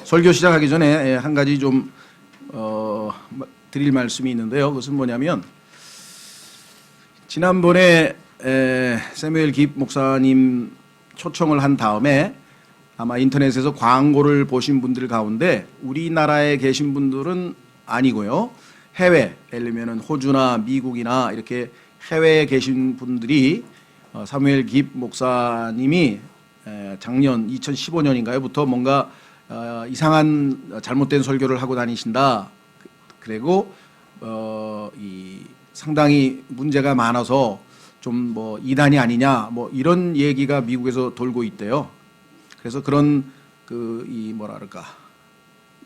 설교 시작하기 전에 한 가지 좀 드릴 말씀이 있는데요. 그것은 뭐냐면 지난번에 새무엘 깁 목사님 초청을 한 다음에 아마 인터넷에서 광고를 보신 분들 가운데 우리나라에 계신 분들은 아니고요. 해외, 예를 들면 호주나 미국이나 이렇게 해외에 계신 분들이 사무엘 깁 목사님이 작년 2015년인가요부터 뭔가 이상한 잘못된 설교를 하고 다니신다. 그리고 이 상당히 문제가 많아서 좀 뭐 이단이 아니냐 뭐 이런 얘기가 미국에서 돌고 있대요. 그래서 그런 이 뭐라 그럴까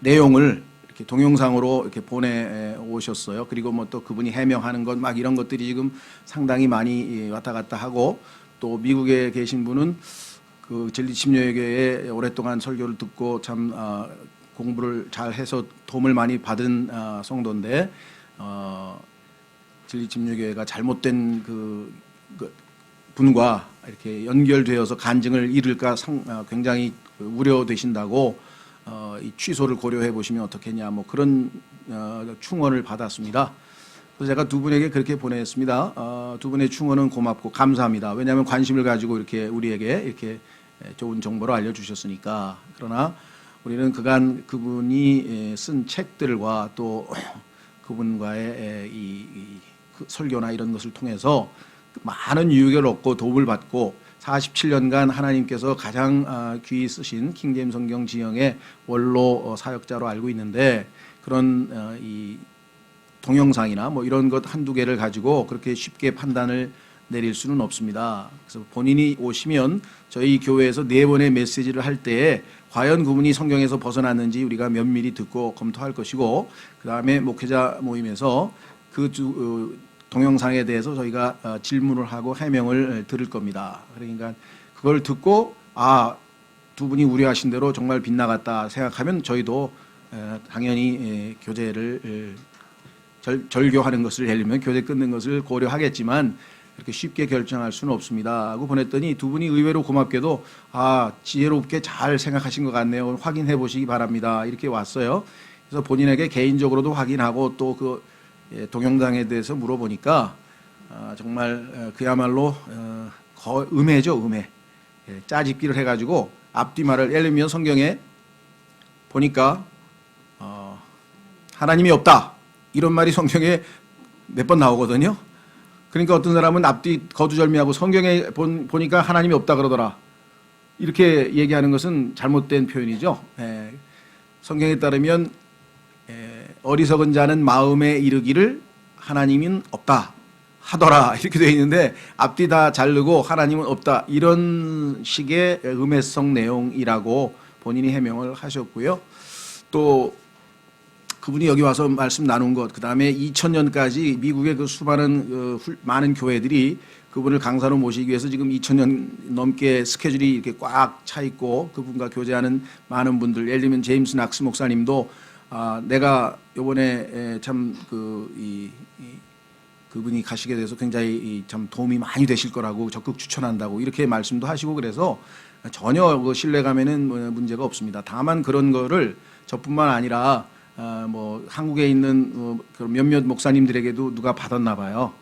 내용을 이렇게 동영상으로 이렇게 보내 오셨어요. 그리고 뭐 또 그분이 해명하는 것 막 이런 것들이 지금 상당히 많이 왔다 갔다 하고, 또 미국에 계신 분은 그 진리침례교회에 오랫동안 설교를 듣고 참 공부를 잘 해서 도움을 많이 받은 성도인데 진리침례교회가 잘못된 그 분과 이렇게 연결되어서 간증을 잃을까 굉장히 우려되신다고 이 취소를 고려해 보시면 어떻겠냐 뭐 그런 충원을 받았습니다. 그래서 제가 두 분에게 그렇게 보냈습니다. 두 분의 충원은 고맙고 감사합니다. 왜냐하면 관심을 가지고 이렇게 우리에게 이렇게 좋은 정보를 알려주셨으니까. 그러나 우리는 그간 그분이 쓴 책들과 또 그분과의 이 설교나 이런 것을 통해서 많은 유익을 얻고 도움을 받고 47년간 하나님께서 가장 귀히 쓰신 킹제임스 성경 지형의 원로 사역자로 알고 있는데, 그런 이 동영상이나 뭐 이런 것 한두 개를 가지고 그렇게 쉽게 판단을 내릴 수는 없습니다. 그래서 본인이 오시면 저희 교회에서 4번의 메시지를 할 때에 과연 그분이 성경에서 벗어났는지 우리가 면밀히 듣고 검토할 것이고, 그 다음에 목회자 모임에서 그 동영상에 대해서 저희가 질문을 하고 해명을 들을 겁니다. 그러니까 그걸 듣고 두 분이 우려하신 대로 정말 빗나갔다 생각하면 저희도 당연히 교제를 절교하는 것을, 예를 들면 교제 끊는 것을 고려하겠지만 이렇게 쉽게 결정할 수는 없습니다 하고 보냈더니 두 분이 의외로 고맙게도 지혜롭게 잘 생각하신 것 같네요, 확인해 보시기 바랍니다 이렇게 왔어요. 그래서 본인에게 개인적으로도 확인하고 또 그 동영상에 대해서 물어보니까 정말 그야말로 음해죠, 음해. 짜집기를 해가지고 앞뒤말을, 예를 들면 성경에 보니까 하나님이 없다 이런 말이 성경에 몇 번 나오거든요. 그러니까 어떤 사람은 앞뒤 거두절미하고 성경에 보니까 하나님이 없다 그러더라 이렇게 얘기하는 것은 잘못된 표현이죠. 성경에 따르면 어리석은 자는 마음에 이르기를 하나님은 없다 하더라 이렇게 되어 있는데, 앞뒤 다 자르고 하나님은 없다 이런 식의 음해성 내용이라고 본인이 해명을 하셨고요. 또 그분이 여기 와서 말씀 나눈 것, 그 다음에 2000년까지 미국의 그 수많은 많은 교회들이 그분을 강사로 모시기 위해서 지금 2000년 넘게 스케줄이 이렇게 꽉 차 있고 그분과 교제하는 많은 분들, 예를 들면 제임스 낙스 목사님도 내가 요번에 참 그분이 가시게 돼서 굉장히 참 도움이 많이 되실 거라고 적극 추천한다고 이렇게 말씀도 하시고, 그래서 전혀 그 신뢰감에는 문제가 없습니다. 다만 그런 거를 저뿐만 아니라 뭐 한국에 있는 몇몇 목사님들에게도 누가 받았나 봐요.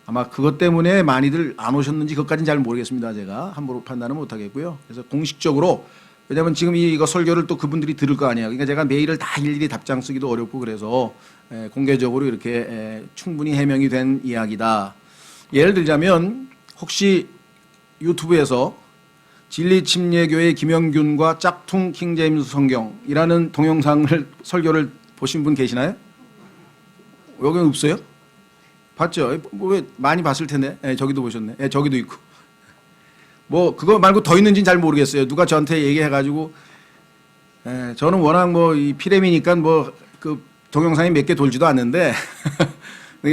아마 그것 때문에 많이들 안 오셨는지 그것까지는 잘 모르겠습니다. 제가 함부로 판단은 못 하겠고요. 그래서 공식적으로, 왜냐하면 지금 이거 설교를 또 그분들이 들을 거 아니에요. 그러니까 제가 메일을 다 일일이 답장 쓰기도 어렵고, 그래서 공개적으로 이렇게 충분히 해명이 된 이야기다. 예를 들자면 혹시 유튜브에서 진리침례교회 김영균과 짝퉁 킹제임스 성경이라는 동영상을 설교를 보신 분 계시나요? 여기는 없어요? 봤죠? 왜 많이 봤을 텐데. 저기도 보셨네. 저기도 있고. 뭐 그거 말고 더 있는지는 잘 모르겠어요. 누가 저한테 얘기해가지고 저는 워낙 뭐 이 피렘이니까 뭐 그 동영상이 몇 개 돌지도 않는데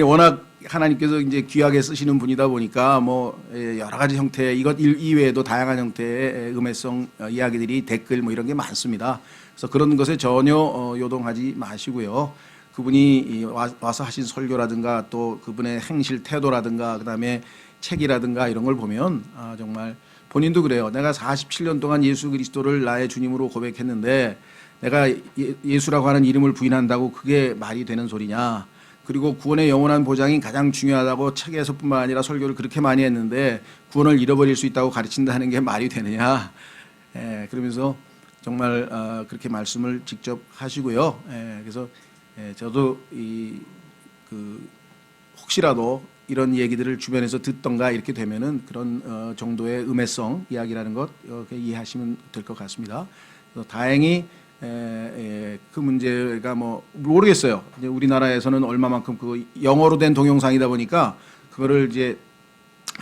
워낙 하나님께서 이제 귀하게 쓰시는 분이다 보니까 뭐 여러 가지 형태, 이것 이외에도 다양한 형태의 음해성 이야기들이 댓글 뭐 이런 게 많습니다. 그래서 그런 것에 전혀 요동하지 마시고요. 그분이 와서 하신 설교라든가 또 그분의 행실 태도라든가 그다음에 책이라든가 이런 걸 보면 정말 본인도 그래요. 내가 47년 동안 예수 그리스도를 나의 주님으로 고백했는데 내가 예수라고 하는 이름을 부인한다고 그게 말이 되는 소리냐. 그리고 구원의 영원한 보장이 가장 중요하다고 책에서뿐만 아니라 설교를 그렇게 많이 했는데 구원을 잃어버릴 수 있다고 가르친다는 게 말이 되느냐. 그러면서 정말 그렇게 말씀을 직접 하시고요. 그래서 저도 혹시라도 이런 얘기들을 주변에서 듣던가 이렇게 되면은 그런 정도의 음해성 이야기라는 것 이해하시면 될 것 같습니다. 그래서 다행히 그 문제가 뭐 모르겠어요. 이제 우리나라에서는 얼마만큼 그 영어로 된 동영상이다 보니까 그거를 이제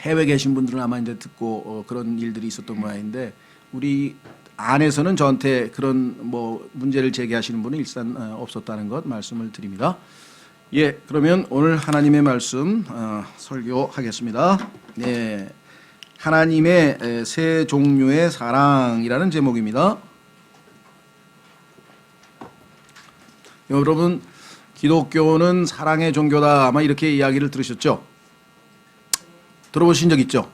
해외 계신 분들은 아마 이제 듣고 그런 일들이 있었던 모양인데 우리 안에서는 저한테 그런 뭐 문제를 제기하시는 분은 일단 없었다는 것 말씀을 드립니다. 예, 그러면 오늘 하나님의 말씀 설교하겠습니다. 네, 하나님의 세 종류의 사랑이라는 제목입니다. 여러분, 기독교는 사랑의 종교다 아마 이렇게 이야기를 들으셨죠? 들어보신 적 있죠?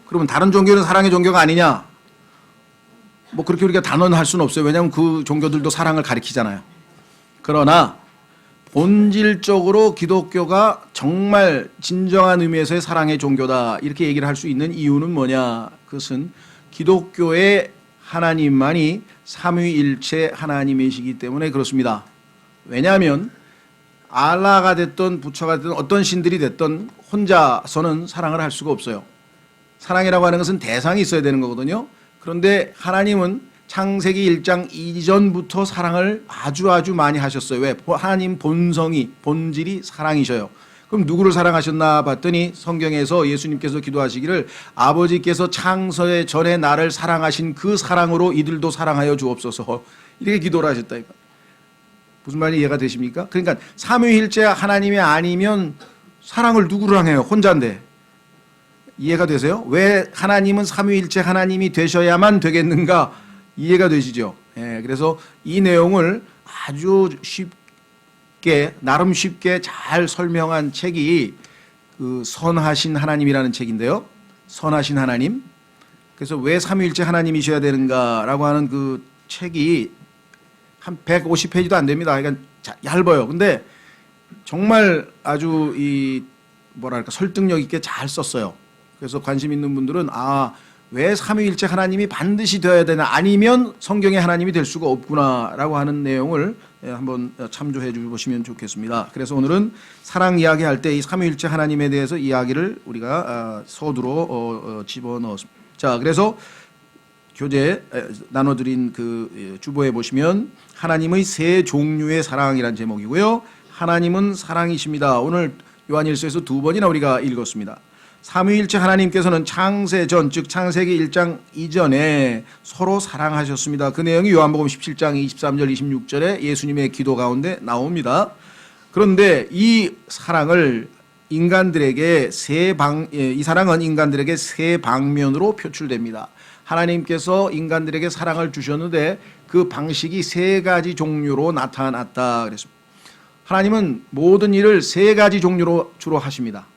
그러면 다른 종교는 사랑의 종교가 아니냐? 뭐 그렇게 우리가 단언할 수는 없어요. 왜냐하면 그 종교들도 사랑을 가리키잖아요. 그러나 본질적으로 기독교가 정말 진정한 의미에서의 사랑의 종교다 이렇게 얘기를 할 수 있는 이유는 뭐냐? 그것은 기독교의 하나님만이 삼위일체 하나님이시기 때문에 그렇습니다. 왜냐하면 알라가 됐던 부처가 됐던 어떤 신들이 됐던 혼자서는 사랑을 할 수가 없어요. 사랑이라고 하는 것은 대상이 있어야 되는 거거든요. 그런데 하나님은 창세기 1장 이전부터 사랑을 아주 많이 하셨어요. 왜? 하나님 본질이 사랑이셔요. 그럼 누구를 사랑하셨나 봤더니 성경에서 예수님께서 기도하시기를 아버지께서 창세 전에 나를 사랑하신 그 사랑으로 이들도 사랑하여 주옵소서 이렇게 기도를 하셨다니까. 무슨 말이 이해가 되십니까? 그러니까 삼위일체 하나님이 아니면 사랑을 누구랑 해요? 혼자인데. 이해가 되세요? 왜 하나님은 삼위일체 하나님이 되셔야만 되겠는가? 이해가 되시죠? 그래서 이 내용을 아주 쉽게 나름 쉽게 잘 설명한 책이 그 선하신 하나님이라는 책인데요. 선하신 하나님. 그래서 왜 삼위일체 하나님이셔야 되는가라고 하는 그 책이 한 150페이지도 안 됩니다. 그러니까 얇아요. 근데 정말 아주 뭐랄까 설득력 있게 잘 썼어요. 그래서 관심 있는 분들은 왜 삼위일체 하나님이 반드시 되어야 되나 아니면 성경의 하나님이 될 수가 없구나라고 하는 내용을 한번 참조해 보시면 좋겠습니다. 그래서 사랑 이야기할 때 이 삼위일체 하나님에 대해서 이야기를 우리가 서두로 집어넣었습니다. 자, 그래서 교재 나눠드린 그 주보에 보시면 하나님의 세 종류의 사랑이란 제목이고요. 하나님은 사랑이십니다. 오늘 요한일서에서 2번이나 우리가 읽었습니다. 삼위일체 하나님께서는 창세 전, 즉 창세기 1장 이전에 서로 사랑하셨습니다. 그 내용이 요한복음 17장 23절 26절에 예수님의 기도 가운데 나옵니다. 그런데 이 사랑을 인간들에게 이 사랑은 인간들에게 세 방면으로 표출됩니다. 하나님께서 인간들에게 사랑을 주셨는데 그 방식이 세 가지 종류로 나타났다 그랬습니다. 하나님은 모든 일을 세 가지 종류로 주로 하십니다.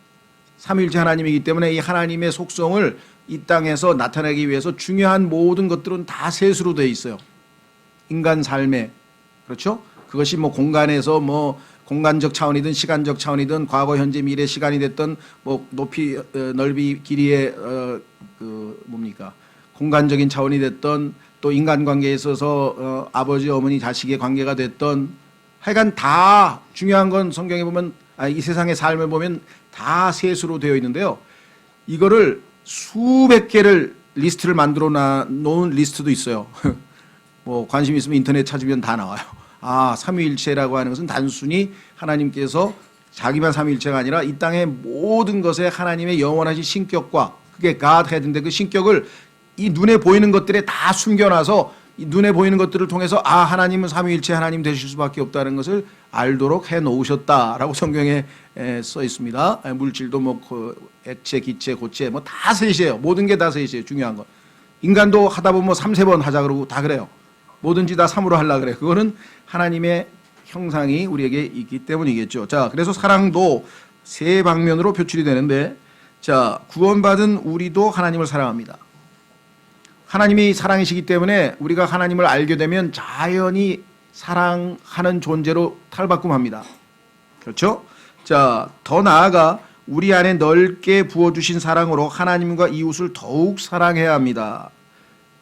삼위일체 하나님이기 때문에 이 하나님의 속성을 이 땅에서 나타내기 위해서 중요한 모든 것들은 다 셋으로 되어 있어요. 인간 삶에. 그렇죠? 그것이 뭐 공간에서 뭐 공간적 차원이든 시간적 차원이든 과거, 현재, 미래 시간이 됐던 뭐 높이, 넓이, 길이의 공간적인 차원이 됐던 또 인간관계에 있어서 아버지, 어머니, 자식의 관계가 됐던 하여간 다 중요한 건 성경에 보면 이 세상의 삶을 보면 다 셋으로 되어 있는데요. 이거를 수백 개를 리스트를 만들어 놓은 리스트도 있어요. 뭐 관심 있으면 인터넷 찾으면 다 나와요. 삼위일체라고 하는 것은 단순히 하나님께서 자기만 삼위일체가 아니라 이 땅의 모든 것에 하나님의 영원하신 신격과 그게 Godhead인데 그 신격을 이 눈에 보이는 것들에 다 숨겨놔서 이 눈에 보이는 것들을 통해서 하나님은 삼위일체 하나님 되실 수밖에 없다는 것을 알도록 해놓으셨다라고 성경에 써 있습니다. 물질도 뭐 액체, 기체, 고체 뭐 다 셋이에요. 모든 게 다 셋이에요. 중요한 건. 인간도 하다 보면 뭐 3-4번 하자 그러고 다 그래요. 뭐든지 다 3으로 하려고 그래. 그거는 하나님의 형상이 우리에게 있기 때문이겠죠. 자, 그래서 사랑도 세 방면으로 표출이 되는데 자, 구원받은 우리도 하나님을 사랑합니다. 하나님이 사랑이시기 때문에 우리가 하나님을 알게 되면 자연히 사랑하는 존재로 탈바꿈합니다. 그렇죠? 자, 더 나아가 우리 안에 넓게 부어주신 사랑으로 하나님과 이웃을 더욱 사랑해야 합니다.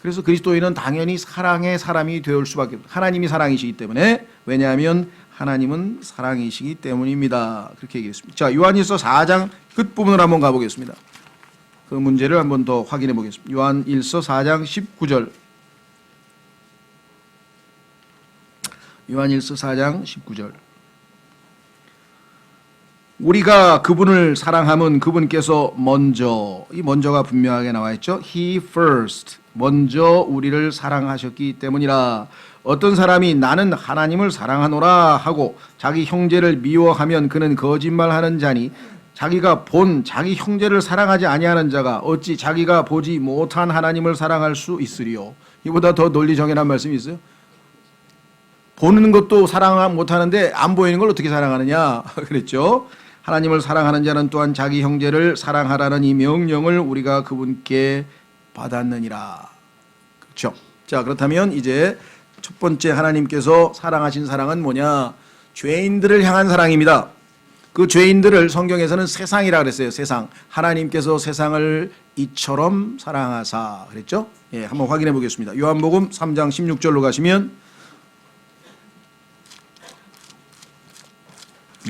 그래서 그리스도인은 당연히 사랑의 사람이 되올 수밖에 없어요. 하나님이 사랑이시기 때문에. 왜냐하면 하나님은 사랑이시기 때문입니다. 그렇게 얘기했습니다. 자, 요한일서 4장 끝부분을 한번 가보겠습니다. 그 문제를 한번 더 확인해 보겠습니다. 요한일서 4장 19절. 요한일서 4장 19절. 우리가 그분을 사랑함은 그분께서 먼저, 이 먼저가 분명하게 나와 있죠. He first, 먼저 우리를 사랑하셨기 때문이라. 어떤 사람이 나는 하나님을 사랑하노라 하고 자기 형제를 미워하면 그는 거짓말하는 자니 자기가 본 자기 형제를 사랑하지 아니하는 자가 어찌 자기가 보지 못한 하나님을 사랑할 수 있으리요. 이보다 더 논리 정연한 말씀이 있어요? 보는 것도 사랑 못하는데 안 보이는 걸 어떻게 사랑하느냐 그랬죠. 하나님을 사랑하는 자는 또한 자기 형제를 사랑하라는 이 명령을 우리가 그분께 받았느니라. 그렇죠. 자, 그렇다면 이제 첫 번째 하나님께서 사랑하신 사랑은 뭐냐? 죄인들을 향한 사랑입니다. 그 죄인들을 성경에서는 세상이라 그랬어요. 세상. 하나님께서 세상을 이처럼 사랑하사 그랬죠. 예, 한번 확인해 보겠습니다. 요한복음 3장 16절로 가시면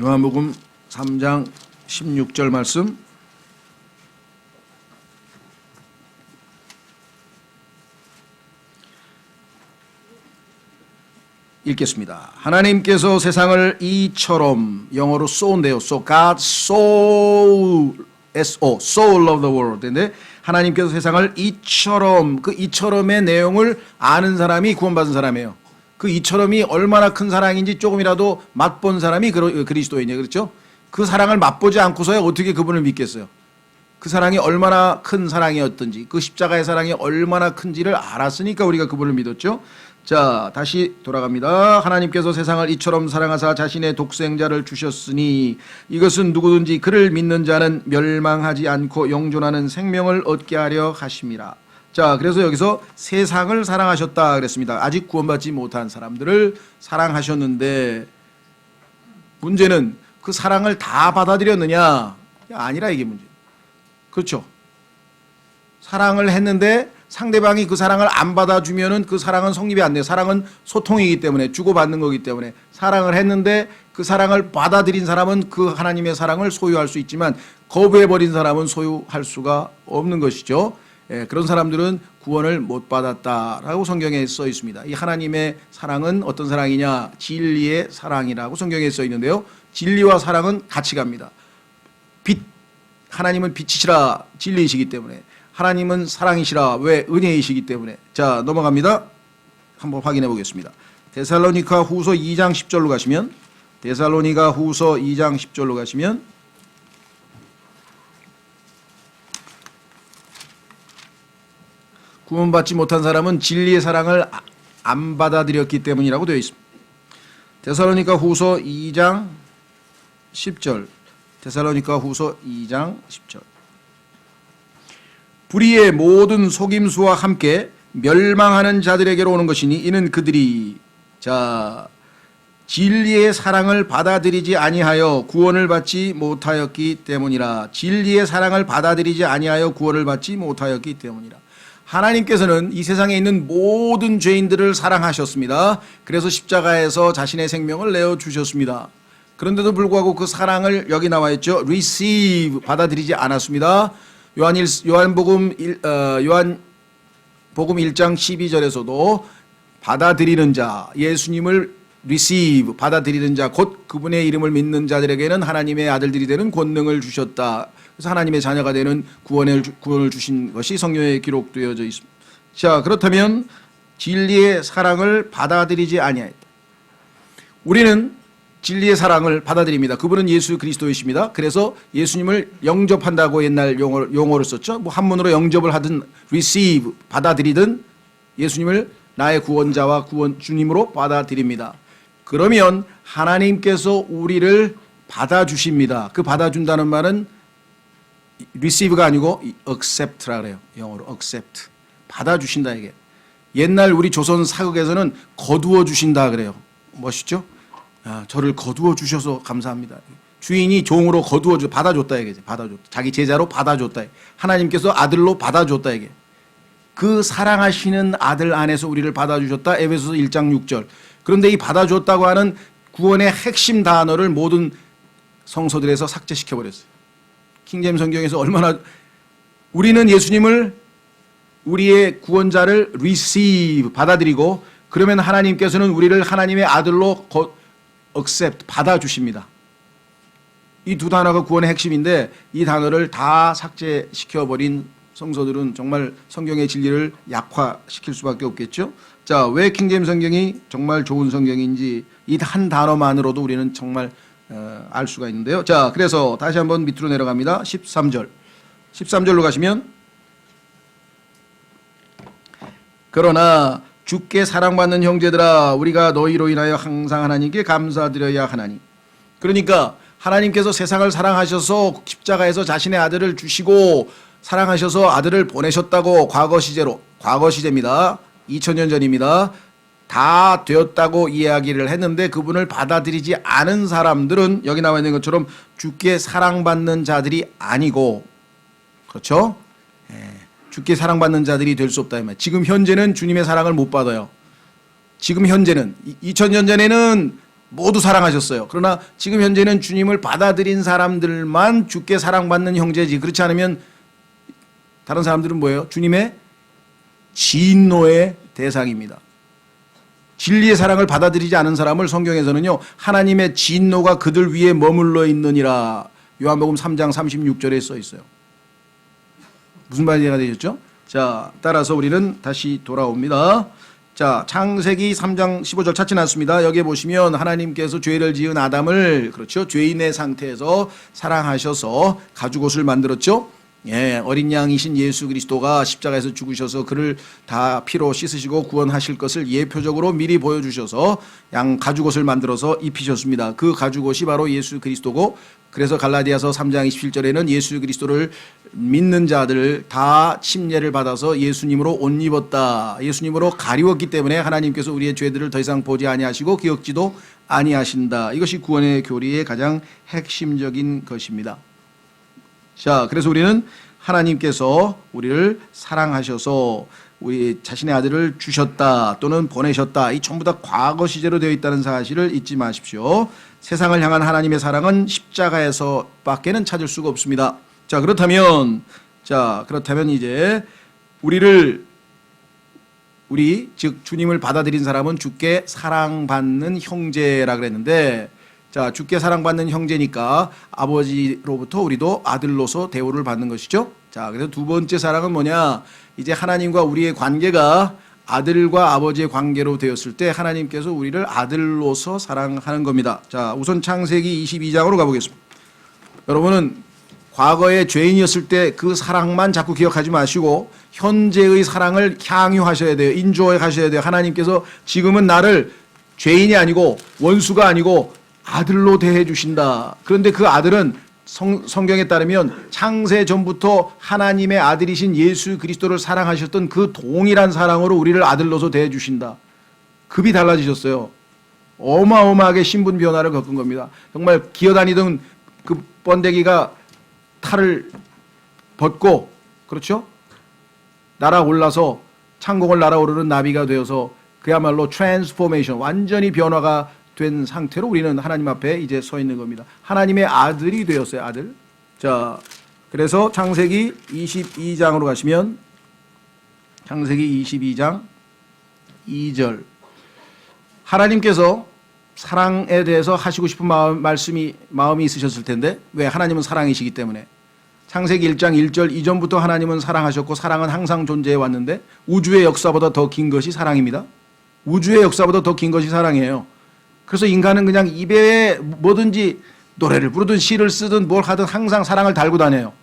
요한복음 3장 16절 말씀 읽겠습니다. 하나님께서 세상을 이처럼, 영어로 so인데요. So God so so loved the world. 근데 하나님께서 세상을 이처럼, 그 이처럼의 내용을 아는 사람이 구원받은 사람이에요. 그 이처럼이 얼마나 큰 사랑인지 조금이라도 맛본 사람이 그리스도인이에요. 그렇죠? 그 사랑을 맛보지 않고서야 어떻게 그분을 믿겠어요? 그 사랑이 얼마나 큰 사랑이었던지, 그 십자가의 사랑이 얼마나 큰지를 알았으니까 우리가 그분을 믿었죠. 자, 다시 돌아갑니다. 하나님께서 세상을 이처럼 사랑하사 자신의 독생자를 주셨으니 이것은 누구든지 그를 믿는 자는 멸망하지 않고 영존하는 생명을 얻게 하려 하심이라. 자, 그래서 여기서 세상을 사랑하셨다 그랬습니다. 아직 구원받지 못한 사람들을 사랑하셨는데 문제는 그 사랑을 다 받아들였느냐? 아니라 이게 문제. 그렇죠. 사랑을 했는데 상대방이 그 사랑을 안 받아주면은 그 사랑은 성립이 안 돼요. 사랑은 소통이기 때문에, 주고받는 거기 때문에. 사랑을 했는데 그 사랑을 받아들인 사람은 그 하나님의 사랑을 소유할 수 있지만 거부해버린 사람은 소유할 수가 없는 것이죠. 예, 그런 사람들은 구원을 못 받았다라고 성경에 써 있습니다. 이 하나님의 사랑은 어떤 사랑이냐? 진리의 사랑이라고 성경에 써 있는데요. 진리와 사랑은 같이 갑니다. 하나님은 빛이시라, 진리이시기 때문에. 하나님은 사랑이시라, 왜? 은혜이시기 때문에. 자, 넘어갑니다. 한번 확인해 보겠습니다. 데살로니가 후서 2장 10절로 가시면, 데살로니가 후서 2장 10절로 가시면 구원받지 못한 사람은 진리의 사랑을 안 받아들였기 때문이라고 되어 있습니다. 데살로니가 후서 2장 10절. 데살로니가 후서 2장 10절. 불의의 모든 속임수와 함께 멸망하는 자들에게로 오는 것이니 이는 그들이 진리의 사랑을 받아들이지 아니하여 구원을 받지 못하였기 때문이라. 진리의 사랑을 받아들이지 아니하여 구원을 받지 못하였기 때문이라. 하나님께서는 이 세상에 있는 모든 죄인들을 사랑하셨습니다. 그래서 십자가에서 자신의 생명을 내어주셨습니다. 그런데도 불구하고 그 사랑을, 여기 나와 있죠, receive, 받아들이지 않았습니다. 요한복음 1장 12절에서도 받아들이는 자, 예수님을 receive, 받아들이는 자, 곧 그분의 이름을 믿는 자들에게는 하나님의 아들들이 되는 권능을 주셨다. 그래서 하나님의 자녀가 되는 구원을 주신 것이 성경에 기록되어져 있습니다. 자, 그렇다면 진리의 사랑을 받아들이지 아니하였다. 우리는 진리의 사랑을 받아들입니다. 그분은 예수 그리스도이십니다. 그래서 예수님을 영접한다고 옛날 용어를 썼죠. 뭐 한문으로 영접을 하든 receive, 받아들이든 예수님을 나의 구원자와 주님으로 받아들입니다. 그러면 하나님께서 우리를 받아주십니다. 그 받아준다는 말은 receive가 아니고 accept라 그래요. 영어로 accept. 받아주신다 이게. 옛날 우리 조선 사극에서는 거두어 주신다 그래요. 멋있죠? 저를 거두어 주셔서 감사합니다. 주인이 종으로 거두어 받아줬다 이게. 받아줬다. 자기 제자로 받아줬다. 하나님께서 아들로 받아줬다 이게. 그 사랑하시는 아들 안에서 우리를 받아주셨다. 에베소서 1장 6절. 그런데 이 받아줬다고 하는 구원의 핵심 단어를 모든 성서들에서 삭제시켜버렸어요. 킹제임스 성경에서 얼마나 우리는 예수님을 우리의 구원자를 receive 받아들이고 그러면 하나님께서는 우리를 하나님의 아들로 accept 받아주십니다. 이 두 단어가 구원의 핵심인데 이 단어를 다 삭제시켜버린 성서들은 정말 성경의 진리를 약화시킬 수밖에 없겠죠. 자, 왜 킹제임스 성경이 정말 좋은 성경인지 이 한 단어만으로도 우리는 정말 알 수가 있는데요. 자, 그래서 다시 한번 밑으로 내려갑니다. 13절. 13절로 가시면 그러나 주께 사랑받는 형제들아 우리가 너희로 인하여 항상 하나님께 감사드려야 하나니. 그러니까 하나님께서 세상을 사랑하셔서 십자가에서 자신의 아들을 주시고 사랑하셔서 아들을 보내셨다고 과거 시제입니다. 2000년 전입니다. 다 되었다고 이야기를 했는데 그분을 받아들이지 않은 사람들은 여기 나와 있는 것처럼 주께 사랑받는 자들이 아니고 그렇죠? 주께 사랑받는 자들이 될 수 없다. 지금 현재는 주님의 사랑을 못 받아요. 지금 현재는 2000년 전에는 모두 사랑하셨어요. 그러나 지금 현재는 주님을 받아들인 사람들만 주께 사랑받는 형제지. 그렇지 않으면 다른 사람들은 뭐예요? 주님의 진노의 대상입니다. 진리의 사랑을 받아들이지 않은 사람을 성경에서는요 하나님의 진노가 그들 위에 머물러 있느니라 요한복음 3장 36절에 써 있어요. 무슨 말이 이해가 되셨죠? 자, 따라서 우리는 다시 돌아옵니다. 자, 창세기 3장 15절 찾지 않습니다. 여기에 보시면 하나님께서 죄를 지은 아담을 그렇죠 죄인의 상태에서 사랑하셔서 가죽옷을 만들었죠. 어린 양이신 예수 그리스도가 십자가에서 죽으셔서 그를 다 피로 씻으시고 구원하실 것을 예표적으로 미리 보여주셔서 양 가죽옷을 만들어서 입히셨습니다. 그 가죽옷이 바로 예수 그리스도고 그래서 갈라디아서 3장 27절에는 예수 그리스도를 믿는 자들 다 침례를 받아서 예수님으로 옷 입었다. 예수님으로 가리웠기 때문에 하나님께서 우리의 죄들을 더 이상 보지 아니하시고 기억지도 아니하신다. 이것이 구원의 교리의 가장 핵심적인 것입니다. 자, 그래서 우리는 하나님께서 우리를 사랑하셔서 우리 자신의 아들을 주셨다 또는 보내셨다. 이 전부 다 과거 시제로 되어 있다는 사실을 잊지 마십시오. 세상을 향한 하나님의 사랑은 십자가에서 밖에는 찾을 수가 없습니다. 자, 그렇다면 이제 우리 즉 주님을 받아들인 사람은 주께 사랑받는 형제라 그랬는데 자, 주께 사랑받는 형제니까 아버지로부터 우리도 아들로서 대우를 받는 것이죠. 자, 그래서 두 번째 사랑은 뭐냐? 이제 하나님과 우리의 관계가 아들과 아버지의 관계로 되었을 때 하나님께서 우리를 아들로서 사랑하는 겁니다. 자, 우선 창세기 22장으로 가보겠습니다. 여러분은 과거에 죄인이었을 때 그 사랑만 자꾸 기억하지 마시고 현재의 사랑을 향유하셔야 돼요. 인조해 가셔야 돼요. 하나님께서 지금은 나를 죄인이 아니고 원수가 아니고 아들로 대해 주신다. 그런데 그 아들은 성경에 따르면 창세 전부터 하나님의 아들이신 예수 그리스도를 사랑하셨던 그 동일한 사랑으로 우리를 아들로서 대해 주신다. 급이 달라지셨어요. 어마어마하게 신분 변화를 겪은 겁니다. 정말 기어다니던 그 번데기가 탈을 벗고 그렇죠? 날아올라서 창공을 날아오르는 나비가 되어서 그야말로 트랜스포메이션 완전히 변화가 된 상태로 우리는 하나님 앞에 이제 서 있는 겁니다. 하나님의 아들이 되었어요. 아들. 자, 그래서 창세기 22장으로 가시면 창세기 22장 2절 하나님께서 사랑에 대해서 하시고 싶은 마음이 있으셨을 텐데 왜? 하나님은 사랑이시기 때문에. 창세기 1장 1절 이전부터 하나님은 사랑하셨고 사랑은 항상 존재해 왔는데 우주의 역사보다 더 긴 것이 사랑입니다. 우주의 역사보다 더 긴 것이 사랑이에요. 그래서 인간은 그냥 입에 뭐든지 노래를 부르든 시를 쓰든 뭘 하든 항상 사랑을 달고 다녀요.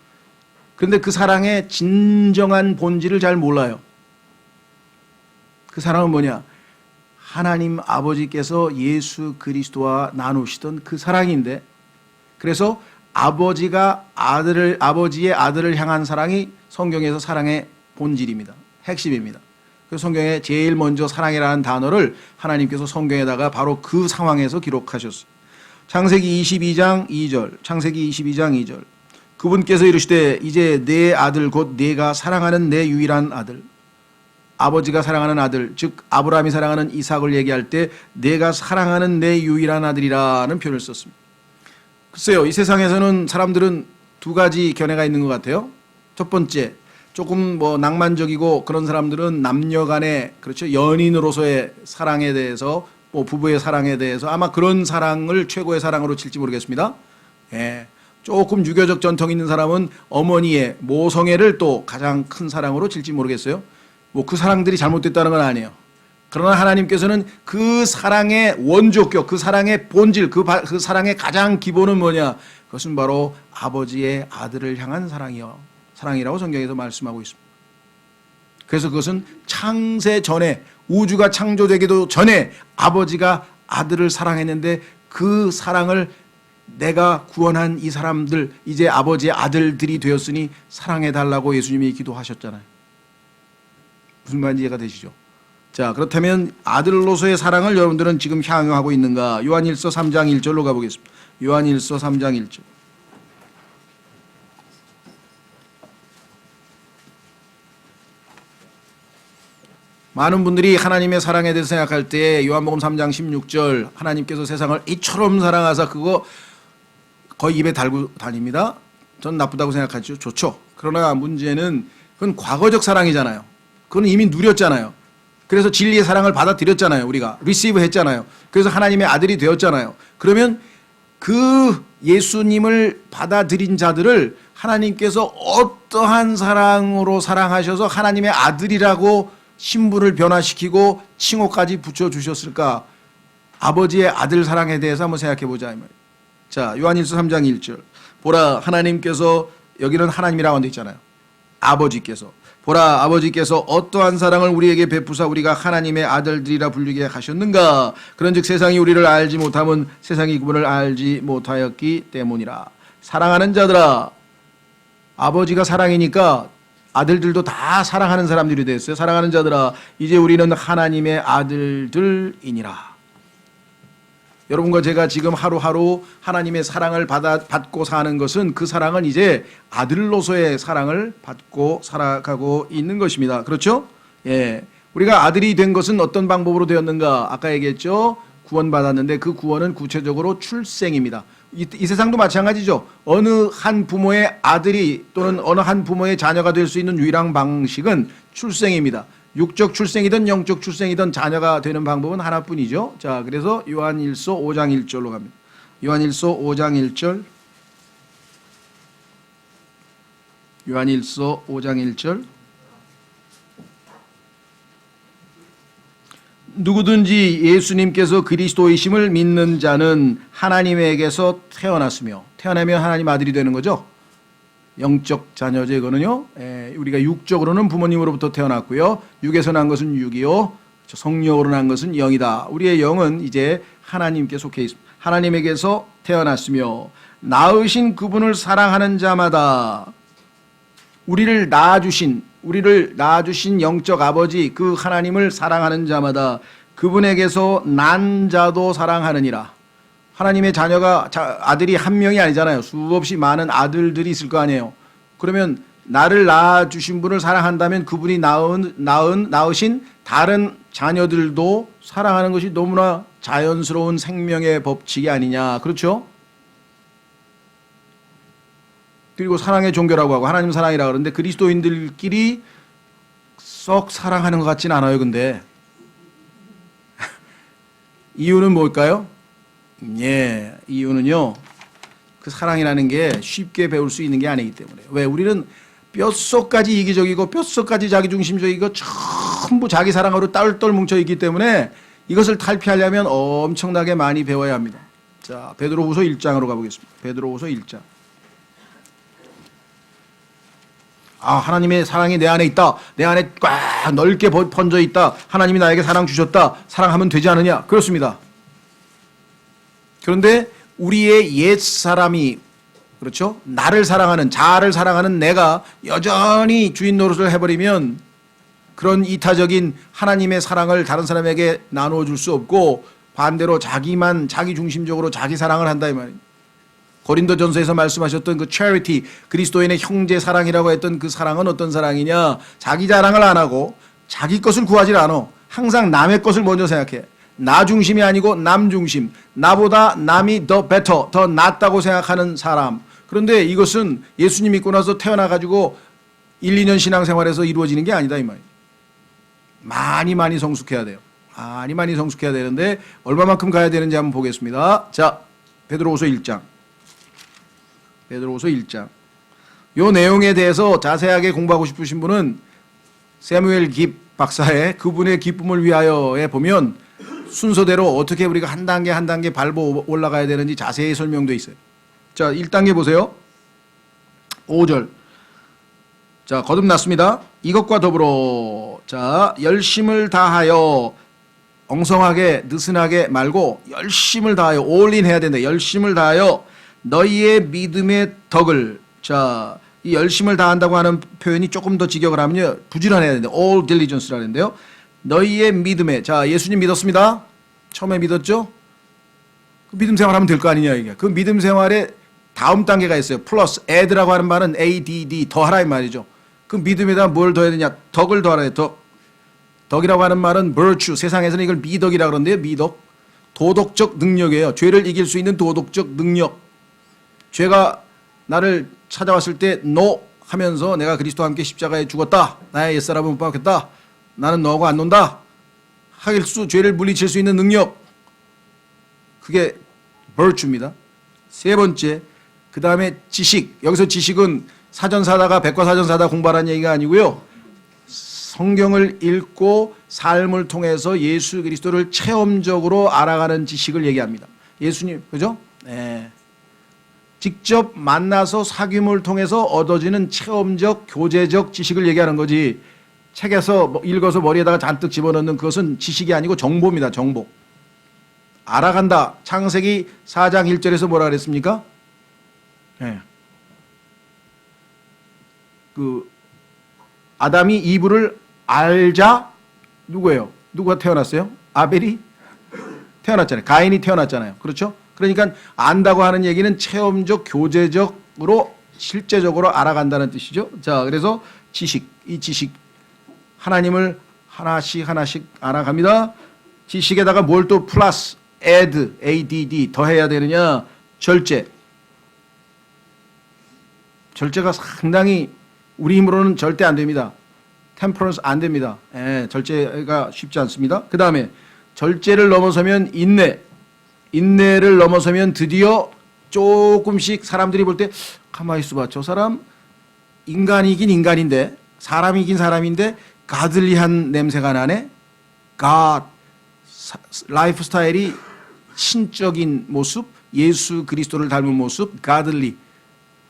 그런데 그 사랑의 진정한 본질을 잘 몰라요. 그 사랑은 뭐냐? 하나님 아버지께서 예수 그리스도와 나누시던 그 사랑인데 그래서 아버지의 아들을 향한 사랑이 성경에서 사랑의 본질입니다. 핵심입니다. 그 성경에 제일 먼저 사랑이라는 단어를 하나님께서 성경에다가 바로 그 상황에서 기록하셨어요. 창세기 22장 2절, 창세기 22장 2절. 그분께서 이르시되 이제 내 아들 곧 네가 사랑하는 내 유일한 아들, 아버지가 사랑하는 아들, 즉 아브라함이 사랑하는 이삭을 얘기할 때 내가 사랑하는 내 유일한 아들이라는 표현을 썼습니다. 글쎄요, 이 세상에서는 사람들은 두 가지 견해가 있는 것 같아요. 첫 번째, 조금 낭만적이고 그런 사람들은 남녀 간의, 그렇죠, 연인으로서의 사랑에 대해서, 부부의 사랑에 대해서 아마 그런 사랑을 최고의 사랑으로 칠지 모르겠습니다. 예. 조금 유교적 전통이 있는 사람은 어머니의 모성애를 또 가장 큰 사랑으로 칠지 모르겠어요. 그 사랑들이 잘못됐다는 건 아니에요. 그러나 하나님께서는 그 사랑의 원조격, 그 사랑의 본질, 그 사랑의 가장 기본은 뭐냐? 그것은 바로 아버지의 아들을 향한 사랑이라고 성경에서 말씀하고 있습니다. 그래서 그것은 창세 전에, 우주가 창조되기도 전에 아버지가 아들을 사랑했는데 그 사랑을 내가 구원한 이 사람들, 이제 아버지의 아들들이 되었으니 사랑해달라고 예수님이 기도하셨잖아요. 무슨 말인지 이해가 되시죠? 자, 그렇다면 아들로서의 사랑을 여러분들은 지금 향유하고 있는가? 요한일서 3장 1절로 가보겠습니다. 요한일서 3장 1절. 많은 분들이 하나님의 사랑에 대해서 생각할 때 요한복음 3장 16절, 하나님께서 세상을 이처럼 사랑하사, 그거 거의 입에 달고 다닙니다. 전 나쁘다고 생각하죠. 좋죠. 그러나 문제는 그건 과거적 사랑이잖아요. 그건 이미 누렸잖아요. 그래서 진리의 사랑을 받아들였잖아요. 우리가 리시브 했잖아요. 그래서 하나님의 아들이 되었잖아요. 그러면 그 예수님을 받아들인 자들을 하나님께서 어떠한 사랑으로 사랑하셔서 하나님의 아들이라고 신분을 변화시키고 칭호까지 붙여주셨을까? 아버지의 아들 사랑에 대해서 한번 생각해 보자, 이 말이에요. 자, 요한일서 3장 1절. 보라, 하나님께서, 여기는 하나님이라고 되어 있잖아요. 아버지께서. 보라, 아버지께서 어떠한 사랑을 우리에게 베푸사 우리가 하나님의 아들들이라 불리게 하셨는가? 그런즉 세상이 우리를 알지 못함은 세상이 그분을 알지 못하였기 때문이라. 사랑하는 자들아, 아버지가 사랑이니까 아들들도 다 사랑하는 사람들이 됐어요. 사랑하는 자들아, 이제 우리는 하나님의 아들들이니라. 여러분과 제가 지금 하루하루 하나님의 사랑을 받고 사는 것은, 그 사랑은 이제 아들로서의 사랑을 받고 살아가고 있는 것입니다. 그렇죠? 예. 우리가 아들이 된 것은 어떤 방법으로 되었는가? 아까 얘기했죠? 구원받았는데 그 구원은 구체적으로 출생입니다. 이 세상도 마찬가지죠. 어느 한 부모의 아들이 또는 어느 한 부모의 자녀가 될 수 있는 유일한 방식은 출생입니다. 육적 출생이든 영적 출생이든 자녀가 되는 방법은 하나뿐이죠. 자, 그래서 요한일서 5장 1절로 갑니다. 요한일서 5장 1절. 요한일서 5장 1절. 누구든지 예수님께서 그리스도이심을 믿는 자는 하나님에게서 태어났으며, 태어나면 하나님 아들이 되는 거죠. 영적 자녀죠, 이거는요. 우리가 육적으로는 부모님으로부터 태어났고요. 육에서 난 것은 육이요, 성령으로 난 것은 영이다. 우리의 영은 이제 하나님께 속해 있습니다. 하나님에게서 태어났으며 낳으신 그분을 사랑하는 자마다, 우리를 낳아주신 영적 아버지, 그 하나님을 사랑하는 자마다 그분에게서 난 자도 사랑하느니라. 하나님의 자녀가, 아들이 한 명이 아니잖아요. 수없이 많은 아들들이 있을 거 아니에요. 그러면 나를 낳아주신 분을 사랑한다면 그분이 낳으신 다른 자녀들도 사랑하는 것이 너무나 자연스러운 생명의 법칙이 아니냐. 그렇죠? 그리고 사랑의 종교라고 하고 하나님 사랑이라고 그러는데 그리스도인들끼리 썩 사랑하는 것 같진 않아요. 근데 이유는 뭘까요? 예, 이유는요, 그 사랑이라는 게 쉽게 배울 수 있는 게 아니기 때문에. 왜? 우리는 뼛속까지 이기적이고 뼛속까지 자기중심적이고 전부 자기 사랑으로 똘똘 뭉쳐있기 때문에 이것을 탈피하려면 엄청나게 많이 배워야 합니다. 자, 베드로후서 1장으로 가보겠습니다. 베드로후서 1장. 아, 하나님의 사랑이 내 안에 있다. 내 안에 꽉 넓게 번져 있다. 하나님이 나에게 사랑 주셨다. 사랑하면 되지 않느냐? 그렇습니다. 그런데 우리의 옛사람이, 그렇죠? 나를 사랑하는, 자아를 사랑하는 내가 여전히 주인 노릇을 해버리면 그런 이타적인 하나님의 사랑을 다른 사람에게 나누어 줄 수 없고 반대로 자기만 자기 중심적으로 자기 사랑을 한다 이 말이에요. 고린도전서에서 말씀하셨던 그 charity, 그리스도인의 형제 사랑이라고 했던 그 사랑은 어떤 사랑이냐? 자기 자랑을 안 하고 자기 것을 구하지 않아. 항상 남의 것을 먼저 생각해. 나 중심이 아니고 남 중심. 나보다 남이 더 better, 더 낫다고 생각하는 사람. 그런데 이것은 예수님 믿고 나서 태어나가지고 1, 2년 신앙생활에서 이루어지는 게 아니다 이 말이에요. 많이 성숙해야 돼요. 많이 성숙해야 되는데 얼마만큼 가야 되는지 한번 보겠습니다. 자, 베드로후서 1장. 베드로후서 1장. 요 내용에 대해서 자세하게 공부하고 싶으신 분은 세무엘 깁 박사의 그분의 기쁨을 위하여에 보면 순서대로 어떻게 우리가 한 단계 한 단계 밟아 올라가야 되는지 자세히 설명되어 있어요. 자, 1단계 보세요. 5절. 자, 거듭났습니다. 이것과 더불어 자, 열심을 다하여 엉성하게 느슨하게 말고 열심을 다하여 올인 해야 된다. 열심을 다하여 너희의 믿음의 덕을, 자, 이 열심을 다한다고 하는 표현이 조금 더 직역을 하면요, 부지런해야 되는데 all diligence라는데요. 너희의 믿음에, 자, 예수님 믿었습니다. 처음에 믿었죠? 그 믿음 생활하면 될 거 아니냐 이게. 그 믿음 생활에 다음 단계가 있어요. 플러스 add라고 하는 말은 add 더하라 이 말이죠. 그 믿음에다 뭘 더해야 되냐? 덕을 더하라. 덕이라고 하는 말은 virtue. 세상에서는 이걸 미덕이라고 그러는데요. 미덕. 도덕적 능력이에요. 죄를 이길 수 있는 도덕적 능력. 죄가 나를 찾아왔을 때 no 하면서 내가 그리스도와 함께 십자가에 죽었다. 나의 옛사람은 못 박혔다. 나는 너하고 안 논다. 할 수, 죄를 물리칠 수 있는 능력. 그게 virtue입니다. 세 번째, 그 다음에 지식. 여기서 지식은 사전 사다가 백과사전 사다 공부하라는 얘기가 아니고요. 성경을 읽고 삶을 통해서 예수 그리스도를 체험적으로 알아가는 지식을 얘기합니다. 예수님, 그죠? 네. 직접 만나서 사귐을 통해서 얻어지는 체험적, 교제적 지식을 얘기하는 거지. 책에서 읽어서 머리에다가 잔뜩 집어넣는 그것은 지식이 아니고 정보입니다. 정보. 알아간다. 창세기 4장 1절에서 뭐라 그랬습니까? 네. 그 아담이 이브를 알자 누구예요? 누가 태어났어요? 아벨이 태어났잖아요. 가인이 태어났잖아요. 그렇죠? 그러니까 안다고 하는 얘기는 체험적, 교제적으로 실제적으로 알아간다는 뜻이죠. 자, 그래서 지식, 이 지식 하나님을 하나씩 알아갑니다. 지식에다가 뭘 또 플러스 add 더해야 되느냐? 절제. 절제가 상당히 우리 힘으로는 절대 안 됩니다. 템퍼런스 안 됩니다. 예, 절제가 쉽지 않습니다. 그 다음에 절제를 넘어서면 인내. 인내를 넘어서면 드디어 조금씩 사람들이 볼 때 가만히 있어봐. 저 사람 인간이긴 인간인데 사람이긴 사람인데 가들리한 냄새가 나네. 라이프 스타일이 신적인 모습, 예수 그리스도를 닮은 모습, 가들리.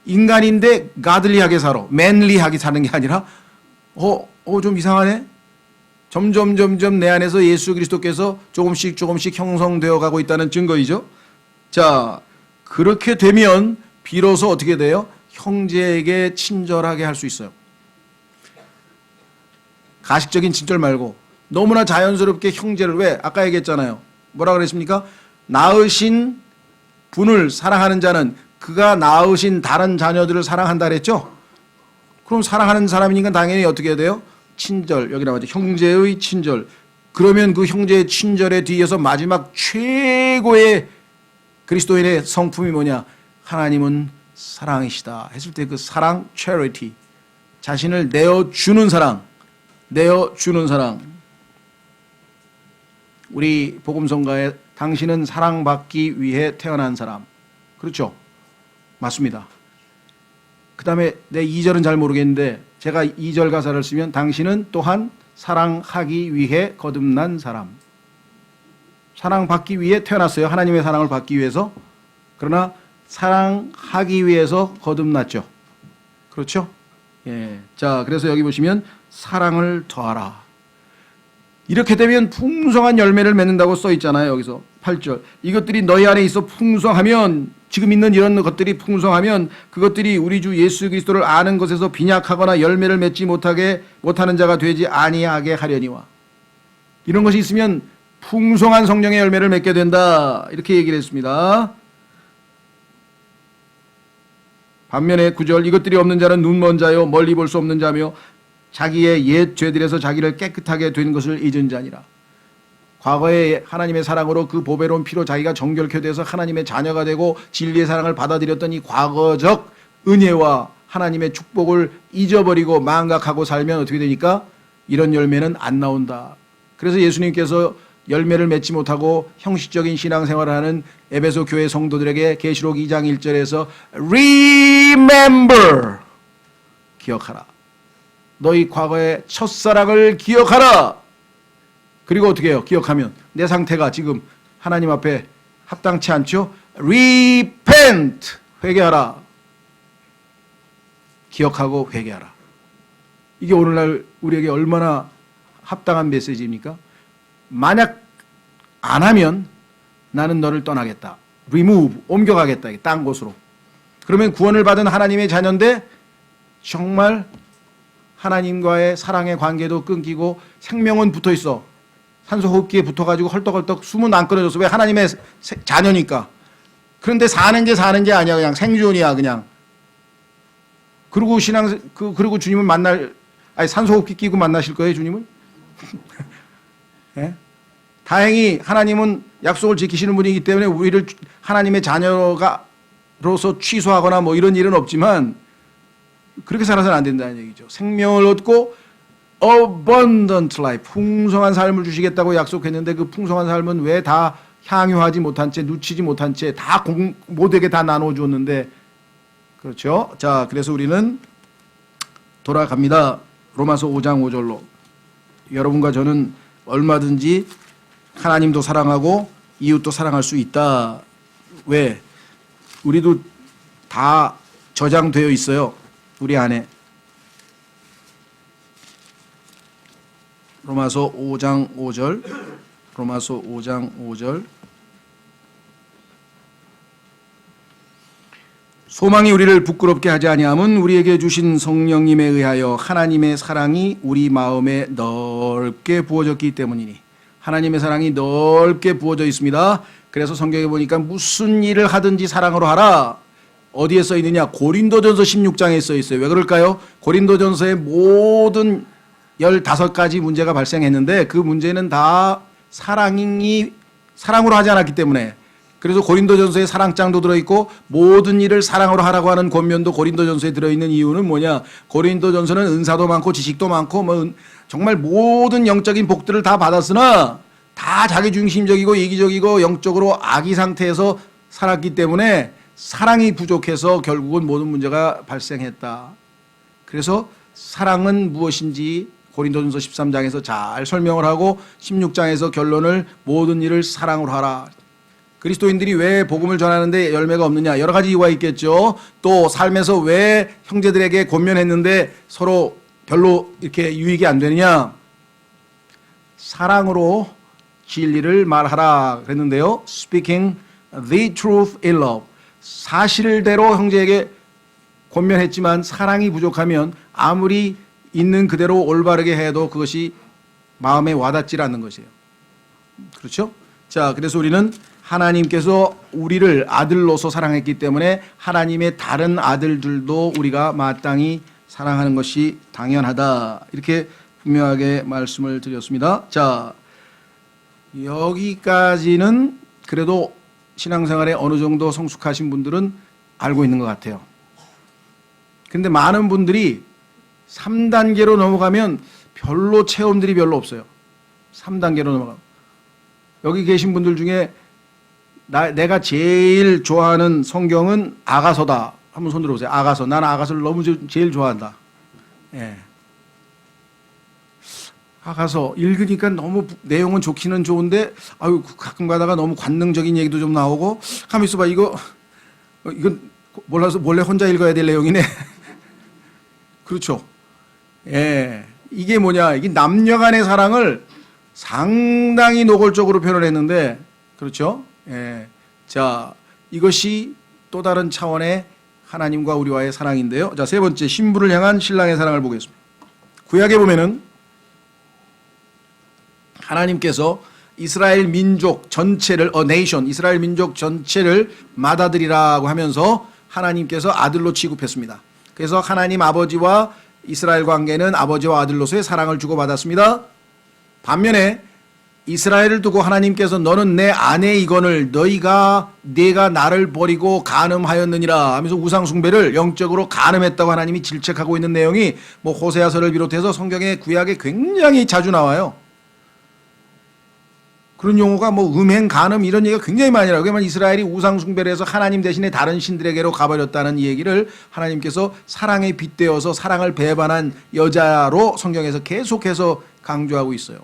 인간인데 가들리하게 살아. 맨리하게 사는 게 아니라 좀 이상하네. 점점 내 안에서 예수 그리스도께서 조금씩 형성되어 가고 있다는 증거이죠. 자, 그렇게 되면 비로소 어떻게 돼요? 형제에게 친절하게 할 수 있어요. 가식적인 친절 말고 너무나 자연스럽게 형제를, 왜? 아까 얘기했잖아요. 뭐라 그랬습니까? 낳으신 분을 사랑하는 자는 그가 낳으신 다른 자녀들을 사랑한다 그랬죠? 그럼 사랑하는 사람이니까 당연히 어떻게 해야 돼요? 친절, 여기 나와있죠. 형제의 친절. 그러면 그 형제의 친절에 뒤에서 마지막 최고의 그리스도인의 성품이 뭐냐? 하나님은 사랑이시다 했을 때 그 사랑, charity. 자신을 내어주는 사랑. 우리 복음성가에 당신은 사랑받기 위해 태어난 사람. 그렇죠? 맞습니다. 그 다음에 내 2절은 잘 모르겠는데 제가 2절 가사를 쓰면 당신은 또한 사랑하기 위해 거듭난 사람. 사랑받기 위해 태어났어요. 하나님의 사랑을 받기 위해서. 그러나 사랑하기 위해서 거듭났죠. 그렇죠? 예. 자, 그래서 여기 보시면 사랑을 더하라. 이렇게 되면 풍성한 열매를 맺는다고 써 있잖아요. 여기서 8절. 이것들이 너희 안에 있어 풍성하면, 지금 있는 이런 것들이 풍성하면 그것들이 우리 주 예수 그리스도를 아는 것에서 빈약하거나 열매를 맺지 못하는 자가 되지 아니하게 하려니와. 이런 것이 있으면 풍성한 성령의 열매를 맺게 된다. 이렇게 얘기를 했습니다. 반면에 9절. 이것들이 없는 자는 눈먼 자요 멀리 볼 수 없는 자며 자기의 옛 죄들에서 자기를 깨끗하게 된 것을 잊은 자니라. 과거에 하나님의 사랑으로 그 보배로운 피로 자기가 정결케 돼서 하나님의 자녀가 되고 진리의 사랑을 받아들였던 이 과거적 은혜와 하나님의 축복을 잊어버리고 망각하고 살면 어떻게 되니까 이런 열매는 안 나온다. 그래서 예수님께서 열매를 맺지 못하고 형식적인 신앙생활을 하는 에베소 교회 성도들에게 계시록 2장 1절에서 Remember, 기억하라. 너희 과거의 첫사랑을 기억하라. 그리고 어떻게 해요? 기억하면 내 상태가 지금 하나님 앞에 합당치 않죠? Repent, 회개하라. 기억하고 회개하라. 이게 오늘날 우리에게 얼마나 합당한 메시지입니까? 만약 안 하면 나는 너를 떠나겠다. Remove, 옮겨가겠다. 딴 곳으로. 그러면 구원을 받은 하나님의 자녀인데 정말 하나님과의 사랑의 관계도 끊기고 생명은 붙어 있어. 산소 호흡기에 붙어가지고 헐떡헐떡 숨은 안 끊어졌어. 왜? 하나님의 자녀니까. 그런데 사는 게 아니야. 그냥 생존이야, 그냥. 그리고 그리고 주님을 산소 호흡기 끼고 만나실 거예요, 주님을? 예? 다행히 하나님은 약속을 지키시는 분이기 때문에 우리를 하나님의 자녀로서 취소하거나 뭐 이런 일은 없지만 그렇게 살아서는 안 된다는 얘기죠. 생명을 얻고 abundant life, 풍성한 삶을 주시겠다고 약속했는데 그 풍성한 삶은 왜 다 향유하지 못한 채, 누치지 못한 채 다 모두에게 다 나눠 주었는데, 그렇죠? 자, 그래서 우리는 돌아갑니다. 로마서 5장 5절로. 여러분과 저는 얼마든지 하나님도 사랑하고 이웃도 사랑할 수 있다. 왜? 우리도 다 저장되어 있어요. 우리 안에. 로마서 5장 5절. 로마서 5장 5절. 소망이 우리를 부끄럽게 하지 아니함은 우리에게 주신 성령님에 의하여 하나님의 사랑이 우리 마음에 넓게 부어졌기 때문이니. 하나님의 사랑이 넓게 부어져 있습니다. 그래서 성경에 보니까 무슨 일을 하든지 사랑으로 하라. 어디에 써 있느냐? 고린도전서 16장에 써 있어요. 왜 그럴까요? 고린도전서의 모든 15가지 문제가 발생했는데 그 문제는 다 사랑으로 하지 않았기 때문에. 그래서 고린도전서에 사랑장도 들어있고 모든 일을 사랑으로 하라고 하는 권면도 고린도전서에 들어있는 이유는 뭐냐? 고린도전서는 은사도 많고 지식도 많고 정말 모든 영적인 복들을 다 받았으나 다 자기중심적이고 이기적이고 영적으로 악의 상태에서 살았기 때문에 사랑이 부족해서 결국은 모든 문제가 발생했다. 그래서 사랑은 무엇인지 고린도전서 13장에서 잘 설명을 하고 16장에서 결론을 모든 일을 사랑으로 하라. 그리스도인들이 왜 복음을 전하는데 열매가 없느냐? 여러 가지 이유가 있겠죠. 또 삶에서 왜 형제들에게 권면했는데 서로 별로 이렇게 유익이 안 되느냐? 사랑으로 진리를 말하라 그랬는데요. Speaking the truth in love. 사실대로 형제에게 권면했지만 사랑이 부족하면 아무리 있는 그대로 올바르게 해도 그것이 마음에 와닿지 않는 것이에요. 그렇죠? 자, 그래서 우리는 하나님께서 우리를 아들로서 사랑했기 때문에 하나님의 다른 아들들도 우리가 마땅히 사랑하는 것이 당연하다. 이렇게 분명하게 말씀을 드렸습니다. 자, 여기까지는 그래도 신앙생활에 어느 정도 성숙하신 분들은 알고 있는 것 같아요. 그런데 많은 분들이 3단계로 넘어가면 별로 체험들이 별로 없어요. 3단계로 넘어가면. 여기 계신 분들 중에 내가 제일 좋아하는 성경은 아가서다. 한번 손 들어보세요. 아가서. 나는 아가서를 너무 제일 좋아한다. 예. 아가서 읽으니까 너무 내용은 좋기는 좋은데 가끔 가다가 너무 관능적인 얘기도 좀 나오고 가만 있어봐. 이건 몰라서 몰래 혼자 읽어야 될 내용이네. 그렇죠. 예. 이게 뭐냐? 이게 남녀 간의 사랑을 상당히 노골적으로 표현을 했는데 그렇죠? 예. 자, 이것이 또 다른 차원의 하나님과 우리와의 사랑인데요. 자, 세 번째, 신부를 향한 신랑의 사랑을 보겠습니다. 구약에 보면은 하나님께서 이스라엘 민족 전체를 nation, 이스라엘 민족 전체를 맏아들이라고 하면서 하나님께서 아들로 취급했습니다. 그래서 하나님 아버지와 이스라엘 관계는 아버지와 아들로서의 사랑을 주고받았습니다. 반면에 이스라엘을 두고 하나님께서 너는 내 아내이거늘 내가 나를 버리고 간음하였느니라 하면서 우상 숭배를 영적으로 간음했다고 하나님이 질책하고 있는 내용이 뭐 호세아서를 비롯해서 성경의 구약에 굉장히 자주 나와요. 그런 용어가 뭐 음행, 간음 이런 얘기가 굉장히 많이 나와요. 그러면 이스라엘이 우상 숭배를 해서 하나님 대신에 다른 신들에게로 가버렸다는 얘기를 하나님께서 사랑에 빗대어서 사랑을 배반한 여자로 성경에서 계속해서 강조하고 있어요.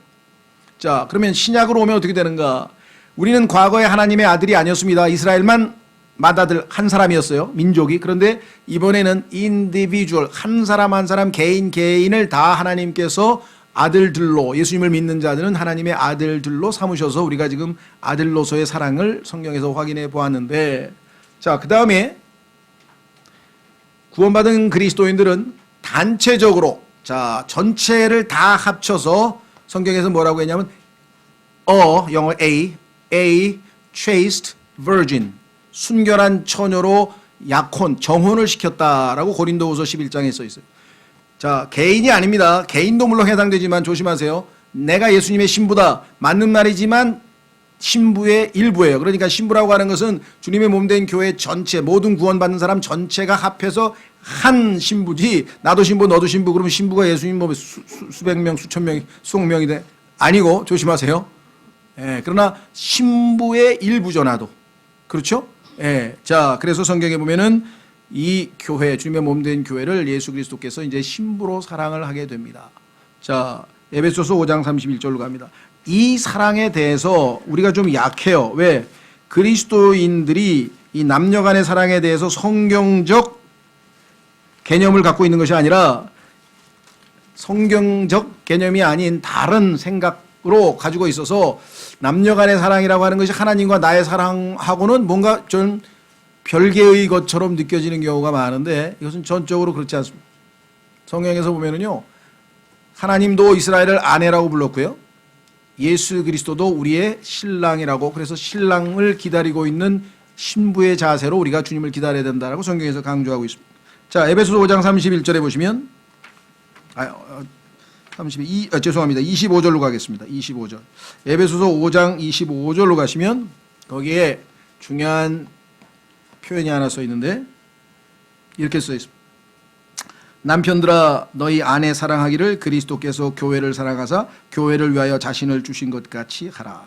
자, 그러면 신약으로 오면 어떻게 되는가? 우리는 과거에 하나님의 아들이 아니었습니다. 이스라엘만 맏아들 한 사람이었어요. 민족이. 그런데 이번에는 인디비주얼 한 사람 한 사람 개인을 다 하나님께서 아들들로 예수님을 믿는 자들은 하나님의 아들들로 삼으셔서 우리가 지금 아들로서의 사랑을 성경에서 확인해 보았는데, 자, 그 다음에 구원받은 그리스도인들은 단체적으로, 자, 전체를 다 합쳐서 성경에서 뭐라고 했냐면 영어 A chaste virgin, 순결한 처녀로 약혼, 정혼을 시켰다라고 고린도후서 11장에 써 있어요. 자, 개인이 아닙니다. 개인도 물론 해당되지만 조심하세요. 내가 예수님의 신부다. 맞는 말이지만 신부의 일부예요. 그러니까 신부라고 하는 것은 주님의 몸된 교회 전체, 모든 구원받는 사람 전체가 합해서 한 신부지, 나도 신부 너도 신부 그러면 신부가 예수님 몸에 수백 명 수천 명이 수억 명이 돼? 아니고 조심하세요. 예, 그러나 신부의 일부죠. 나도. 그렇죠? 예, 자, 그래서 성경에 보면은 이 교회, 주님의 몸된 교회를 예수 그리스도께서 이제 신부로 사랑을 하게 됩니다. 자, 에베소서 5장 31절로 갑니다. 이 사랑에 대해서 우리가 좀 약해요. 왜? 그리스도인들이 이 남녀 간의 사랑에 대해서 성경적 개념을 갖고 있는 것이 아니라 성경적 개념이 아닌 다른 생각으로 가지고 있어서 남녀 간의 사랑이라고 하는 것이 하나님과 나의 사랑하고는 뭔가 좀 별개의 것처럼 느껴지는 경우가 많은데 이것은 전적으로 그렇지 않습니다. 성경에서 보면은요, 하나님도 이스라엘을 아내라고 불렀고요, 예수 그리스도도 우리의 신랑이라고, 그래서 신랑을 기다리고 있는 신부의 자세로 우리가 주님을 기다려야 된다라고 성경에서 강조하고 있습니다. 자, 에베소서 5장 31절에 보시면 25절로 가겠습니다. 25절. 에베소서 5장 25절로 가시면 거기에 중요한 표현이 하나 써 있는데 이렇게 써 있습니다. 남편들아 너희 아내 사랑하기를 그리스도께서 교회를 사랑하사 교회를 위하여 자신을 주신 것 같이 하라.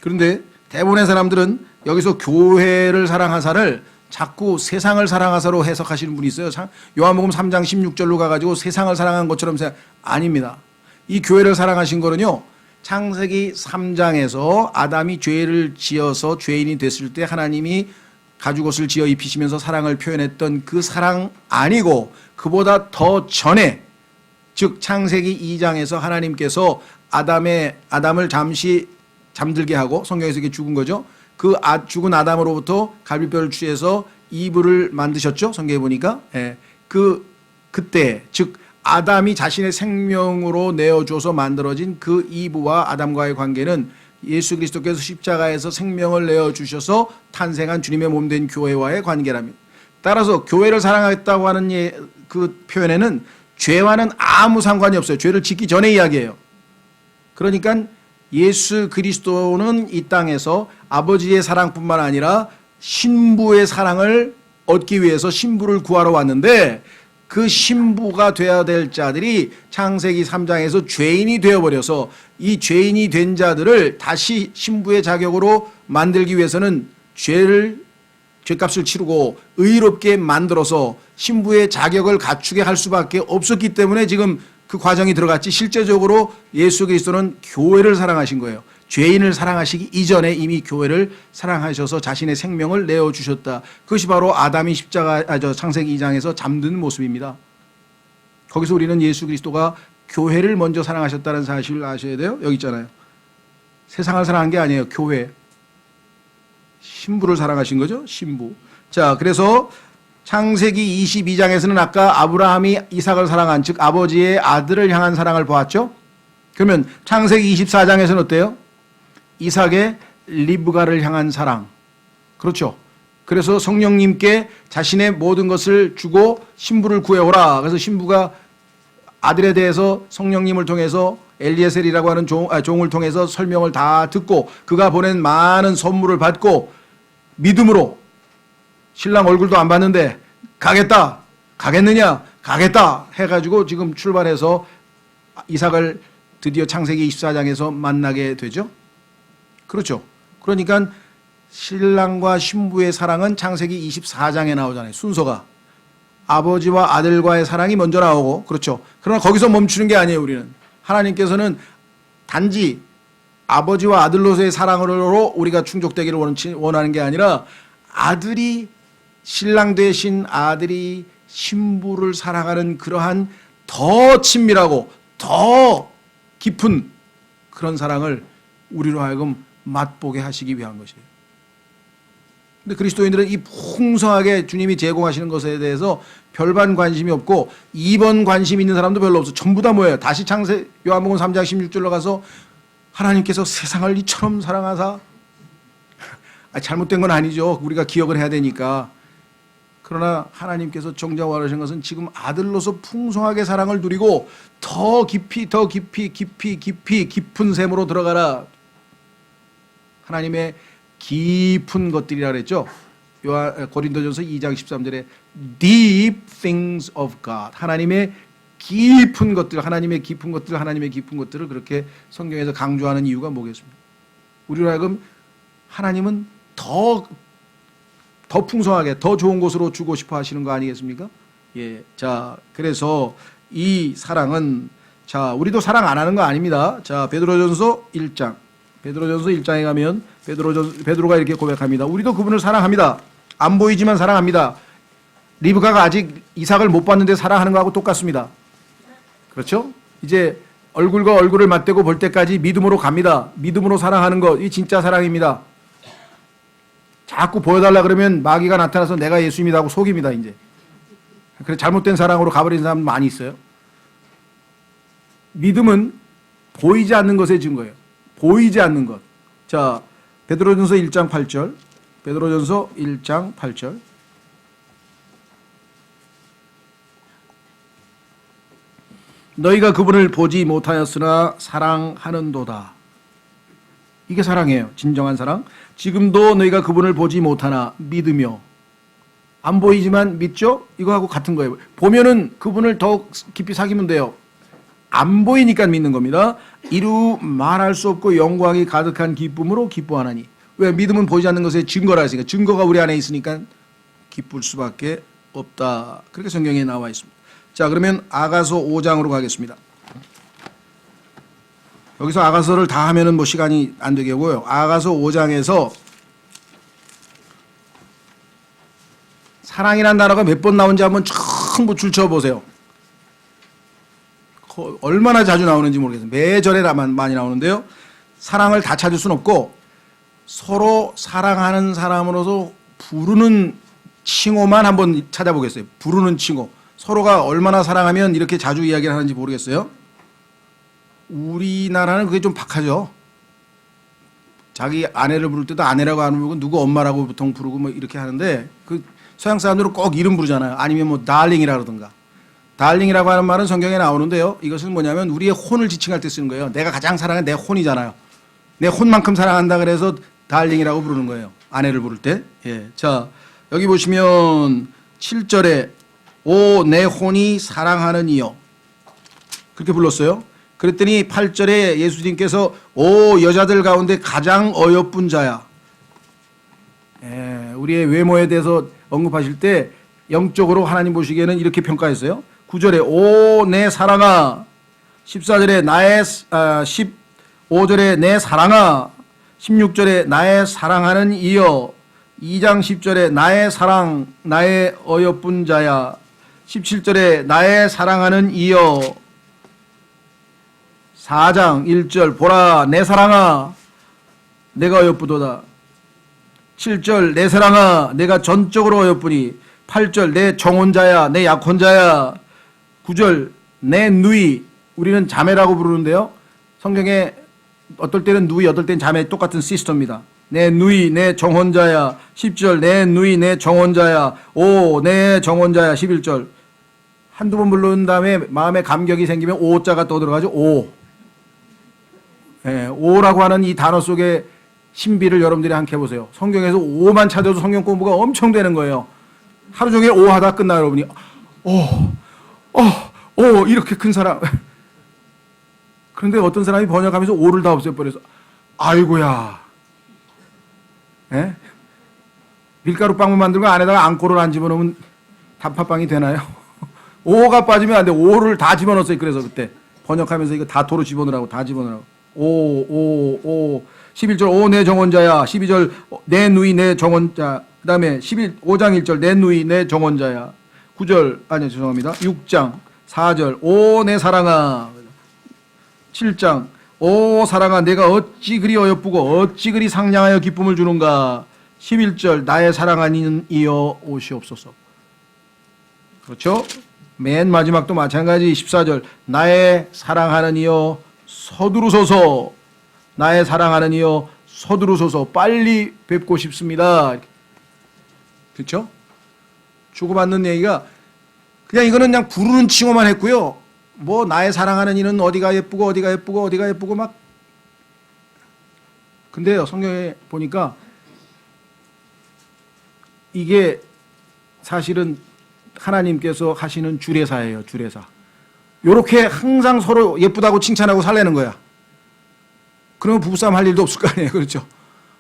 그런데 대부분의 사람들은 여기서 교회를 사랑하사를 자꾸 세상을 사랑하사로 해석하시는 분이 있어요. 요한복음 3장 16절로 가가지고 세상을 사랑한 것처럼 아닙니다. 이 교회를 사랑하신 거는요, 창세기 3장에서 아담이 죄를 지어서 죄인이 됐을 때 하나님이 가죽옷을 지어 입히시면서 사랑을 표현했던 그 사랑 아니고 그보다 더 전에, 즉 창세기 2장에서 하나님께서 아담을 잠시 잠들게 하고 성경에서 이게 죽은 거죠. 그 죽은 아담으로부터 갈비뼈를 취해서 이브를 만드셨죠. 성경에 보니까. 예. 그때 즉 아담이 자신의 생명으로 내어줘서 만들어진 그 이브와 아담과의 관계는 예수 그리스도께서 십자가에서 생명을 내어주셔서 탄생한 주님의 몸된 교회와의 관계랍니다. 따라서 교회를 사랑하겠다고 하는 그 표현에는 죄와는 아무 상관이 없어요. 죄를 짓기 전에 이야기예요. 그러니까 예수 그리스도는 이 땅에서 아버지의 사랑뿐만 아니라 신부의 사랑을 얻기 위해서 신부를 구하러 왔는데, 그 신부가 되어야 될 자들이 창세기 3장에서 죄인이 되어버려서 이 죄인이 된 자들을 다시 신부의 자격으로 만들기 위해서는 죄값을 치르고 의롭게 만들어서 신부의 자격을 갖추게 할 수밖에 없었기 때문에 지금 그 과정이 들어갔지, 실제적으로 예수 그리스도는 교회를 사랑하신 거예요. 죄인을 사랑하시기 이전에 이미 교회를 사랑하셔서 자신의 생명을 내어주셨다. 그것이 바로 아담이 창세기 2장에서 잠든 모습입니다. 거기서 우리는 예수 그리스도가 교회를 먼저 사랑하셨다는 사실을 아셔야 돼요. 여기 있잖아요. 세상을 사랑한 게 아니에요. 교회. 신부를 사랑하신 거죠. 신부. 자, 그래서 창세기 22장에서는 아까 아브라함이 이삭을 사랑한, 즉 아버지의 아들을 향한 사랑을 보았죠. 그러면 창세기 24장에서는 어때요? 이삭의 리브가를 향한 사랑. 그렇죠. 그래서 성령님께 자신의 모든 것을 주고 신부를 구해오라. 그래서 신부가 아들에 대해서 성령님을 통해서 엘리에셀이라고 하는 종을 통해서 설명을 다 듣고 그가 보낸 많은 선물을 받고 믿음으로 신랑 얼굴도 안 봤는데 가겠다, 가겠느냐, 가겠다 해가지고 지금 출발해서 이삭을 드디어 창세기 24장에서 만나게 되죠. 그렇죠. 그러니까 신랑과 신부의 사랑은 창세기 24장에 나오잖아요. 순서가 아버지와 아들과의 사랑이 먼저 나오고, 그렇죠. 그러나 거기서 멈추는 게 아니에요. 우리는 하나님께서는 단지 아버지와 아들로서의 사랑으로 우리가 충족되기를 원하는 게 아니라 아들이, 신랑 대신 아들이 신부를 사랑하는 그러한 더 친밀하고 더 깊은 그런 사랑을 우리로 하여금 맛보게 하시기 위한 것이에요. 근데 그리스도인들은 이 풍성하게 주님이 제공하시는 것에 대해서 별반 관심이 없고 2번 관심 있는 사람도 별로 없어. 전부 다 뭐예요? 다시 요한복음 3장 16절로 가서 하나님께서 세상을 이처럼 사랑하사, 잘못된 건 아니죠. 우리가 기억을 해야 되니까. 그러나 하나님께서 정작 원하시는 것은 지금 아들로서 풍성하게 사랑을 누리고 더 깊이 깊은 샘으로 들어가라. 하나님의 깊은 것들이라 그랬죠. 고린도전서 2장 13절에 deep things of God, 하나님의 깊은 것들, 하나님의 깊은 것들, 하나님의 깊은 것들을 그렇게 성경에서 강조하는 이유가 뭐겠습니까? 우리로 하여금 하나님은 더 풍성하게 더 좋은 곳으로 주고 싶어 하시는 거 아니겠습니까? 예. 자, 그래서 이 사랑은, 자, 우리도 사랑 안 하는 거 아닙니다. 자, 베드로전서 1장. 베드로전서 1장에 가면 베드로가 이렇게 고백합니다. 우리도 그분을 사랑합니다. 안 보이지만 사랑합니다. 리브가가 아직 이삭을 못 봤는데 사랑하는 거하고 똑같습니다. 그렇죠? 이제 얼굴과 얼굴을 맞대고 볼 때까지 믿음으로 갑니다. 믿음으로 사랑하는 것, 이 진짜 사랑입니다. 자꾸 보여달라 그러면 마귀가 나타나서 내가 예수입니다 하고 속입니다. 이제. 그래서 잘못된 사랑으로 가버린 사람 많이 있어요. 믿음은 보이지 않는 것의 증거예요. 보이지 않는 것. 자, 베드로전서 1장 8절. 베드로전서 1장 8절. 너희가 그분을 보지 못하였으나 사랑하는도다. 이게 사랑이에요. 진정한 사랑. 지금도 너희가 그분을 보지 못하나 믿으며. 안 보이지만 믿죠? 이거하고 같은 거예요. 보면은 그분을 더 깊이 사귀면 돼요. 안 보이니까 믿는 겁니다. 이루 말할 수 없고 영광이 가득한 기쁨으로 기뻐하나니. 왜? 믿음은 보이지 않는 것의 증거라 했으니까. 증거가 우리 안에 있으니까 기쁠 수밖에 없다. 그렇게 성경에 나와 있습니다. 자, 그러면 아가서 5장으로 가겠습니다. 여기서 아가서를 다 하면은 뭐 시간이 안 되겠고요. 아가서 5장에서 사랑이라는 단어가 몇 번 나오는지 한번 전부 줄쳐 보세요. 얼마나 자주 나오는지 모르겠어요. 매절에 많이 나오는데요. 사랑을 다 찾을 수는 없고 서로 사랑하는 사람으로서 부르는 칭호만 한번 찾아보겠어요. 부르는 칭호. 서로가 얼마나 사랑하면 이렇게 자주 이야기를 하는지 모르겠어요. 우리나라는 그게 좀 박하죠. 자기 아내를 부를 때도 아내라고 안 부르고 누구 엄마라고 보통 부르고 뭐 이렇게 하는데 그 서양 사람들은 꼭 이름 부르잖아요. 아니면 뭐 달링이라 그러든가. 달링이라고 하는 말은 성경에 나오는데요. 이것은 뭐냐면 우리의 혼을 지칭할 때 쓰는 거예요. 내가 가장 사랑하는 내 혼이잖아요. 내 혼만큼 사랑한다 그래서 달링이라고 부르는 거예요. 아내를 부를 때. 예. 자, 여기 보시면 7절에 오 내 혼이 사랑하는 이여. 그렇게 불렀어요. 그랬더니 8절에 예수님께서 오 여자들 가운데 가장 어여쁜 자야. 예, 우리의 외모에 대해서 언급하실 때 영적으로 하나님 보시기에는 이렇게 평가했어요. 9절에 오 내 사랑아. 14절에 15절에 내 사랑아. 16절에 나의 사랑하는 이여. 2장 10절에 나의 사랑 나의 어여쁜 자야. 17절에 나의 사랑하는 이여. 4장 1절 보라 내 사랑아. 내가 어여쁘도다. 7절 내 사랑아 내가 전적으로 어여쁘니. 8절 내 정혼자야 내 약혼자야. 9절 내 누이, 우리는 자매라고 부르는데요. 성경에 어떨 때는 누이 어떨 때는 자매 똑같은 시스터입니다. 내 누이 내 정혼자야. 10절 내 누이 내 정혼자야. 오 내 정혼자야. 11절 한두 번 부른 다음에 마음에 감격이 생기면 오자가 또 들어가죠. 오. 예, 오라고 하는 이 단어 속에 신비를 여러분들이 함께 해보세요. 성경에서 오만 찾아도 성경 공부가 엄청 되는 거예요. 하루 종일 오 하다 끝나 여러분이 오 이렇게 큰 사랑. 그런데 어떤 사람이 번역하면서 오를 다 없애버려서 아이고야. 예? 밀가루 빵만 만들고 안에다가 앙꼬를 안 집어넣으면 단팥빵이 되나요? 오가 빠지면 안 돼. 오를 다 집어넣었어요. 그래서 그때 번역하면서 이거 다 도로 집어넣으라고 다 집어넣으라고. 오. 11절 오 내 정혼자야. 12절 내 누이 내 정혼자. 그 다음에 5장 1절 내 누이 내 정혼자야. 9절 아니요 죄송합니다. 6장 4절 오 내 사랑아. 7장 오 사랑아 내가 어찌 그리 어여쁘고 어찌 그리 상냥하여 기쁨을 주는가. 11절 나의 사랑하는 이여 오시옵소서. 그렇죠? 맨 마지막도 마찬가지. 14절 나의 사랑하는 이여 서두르소서. 나의 사랑하는 이여 서두르소서. 빨리 뵙고 싶습니다. 그렇죠? 주고받는 얘기가 그냥 이거는 그냥 부르는 칭호만 했고요. 뭐 나의 사랑하는 이는 어디가 예쁘고 어디가 예쁘고 어디가 예쁘고 막. 근데요 성경에 보니까 이게 사실은 하나님께서 하시는 주례사예요. 주례사. 요렇게 항상 서로 예쁘다고 칭찬하고 살라는 거야. 그러면 부부싸움 할 일도 없을 거 아니에요. 그렇죠?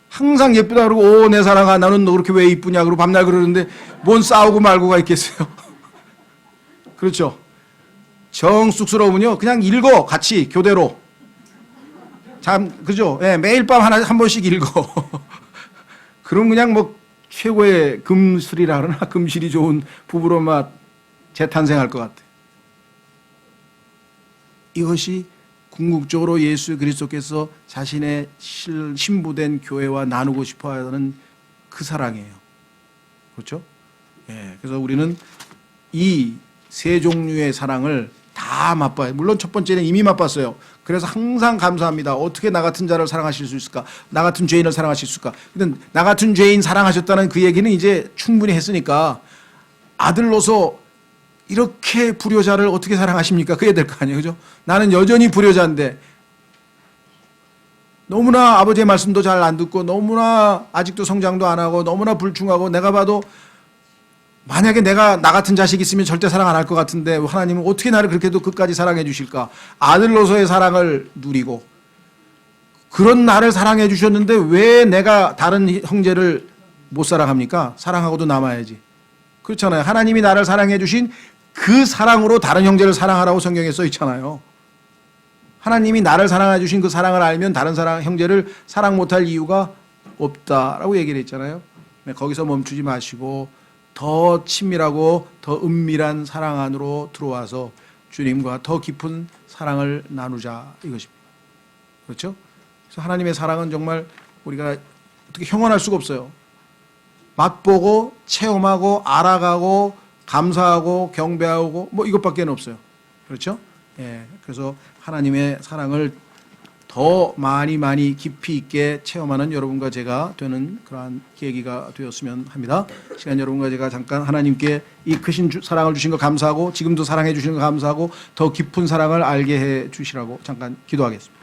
항상 예쁘다 그러고 오 내 사랑아 나는 너 그렇게 왜 이쁘냐 그러고 밤날 그러는데 뭔 싸우고 말고가 있겠어요. 그렇죠? 정 쑥스러우면요 그냥 읽어. 같이 교대로. 참 그죠? 네, 매일 밤 한 번씩 읽어. 그럼 그냥 뭐 최고의 금슬이라 그러나 금실이 좋은 부부로 막 재탄생할 것 같아. 이것이 궁극적으로 예수 그리스도께서 자신의 신부된 교회와 나누고 싶어하는 그 사랑이에요. 그렇죠? 예, 그래서 우리는 이 세 종류의 사랑을 다 맛봐요. 물론 첫 번째는 이미 맛봤어요. 그래서 항상 감사합니다. 어떻게 나 같은 자를 사랑하실 수 있을까? 나 같은 죄인을 사랑하실 수 있을까? 근데 나 같은 죄인 사랑하셨다는 그 얘기는 이제 충분히 했으니까 아들로서 이렇게 불효자를 어떻게 사랑하십니까? 그래야 될 거 아니에요. 그죠? 나는 여전히 불효자인데 너무나 아버지의 말씀도 잘 안 듣고 너무나 아직도 성장도 안 하고 너무나 불충하고 내가 봐도 만약에 내가 나 같은 자식이 있으면 절대 사랑 안 할 것 같은데 하나님은 어떻게 나를 그렇게도 끝까지 사랑해 주실까? 아들로서의 사랑을 누리고 그런 나를 사랑해 주셨는데 왜 내가 다른 형제를 못 사랑합니까? 사랑하고도 남아야지. 그렇잖아요. 하나님이 나를 사랑해 주신 그 사랑으로 다른 형제를 사랑하라고 성경에 써 있잖아요. 하나님이 나를 사랑해 주신 그 사랑을 알면 다른 형제를 사랑 못할 이유가 없다라고 얘기를 했잖아요. 거기서 멈추지 마시고 더 친밀하고 더 은밀한 사랑 안으로 들어와서 주님과 더 깊은 사랑을 나누자 이것입니다. 그렇죠? 그래서 하나님의 사랑은 정말 우리가 어떻게 형언할 수가 없어요. 맛보고 체험하고 알아가고 감사하고 경배하고 뭐 이것밖에 없어요. 그렇죠? 예. 그래서 하나님의 사랑을 더 많이 깊이 있게 체험하는 여러분과 제가 되는 그러한 계기가 되었으면 합니다. 시간 여러분과 제가 잠깐 하나님께 이 크신 사랑을 주신 거 감사하고 지금도 사랑해 주시는 거 감사하고 더 깊은 사랑을 알게 해 주시라고 잠깐 기도하겠습니다.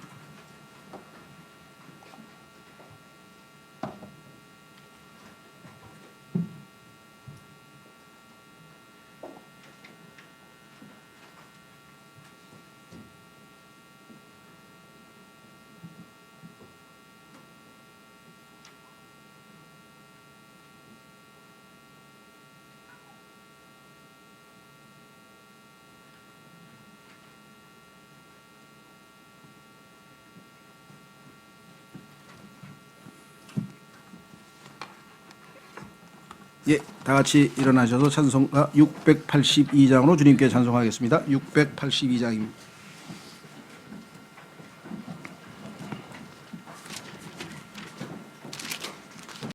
예, 다 같이 일어나셔서 찬송가 682장으로 주님께 찬송하겠습니다. 682장입니다.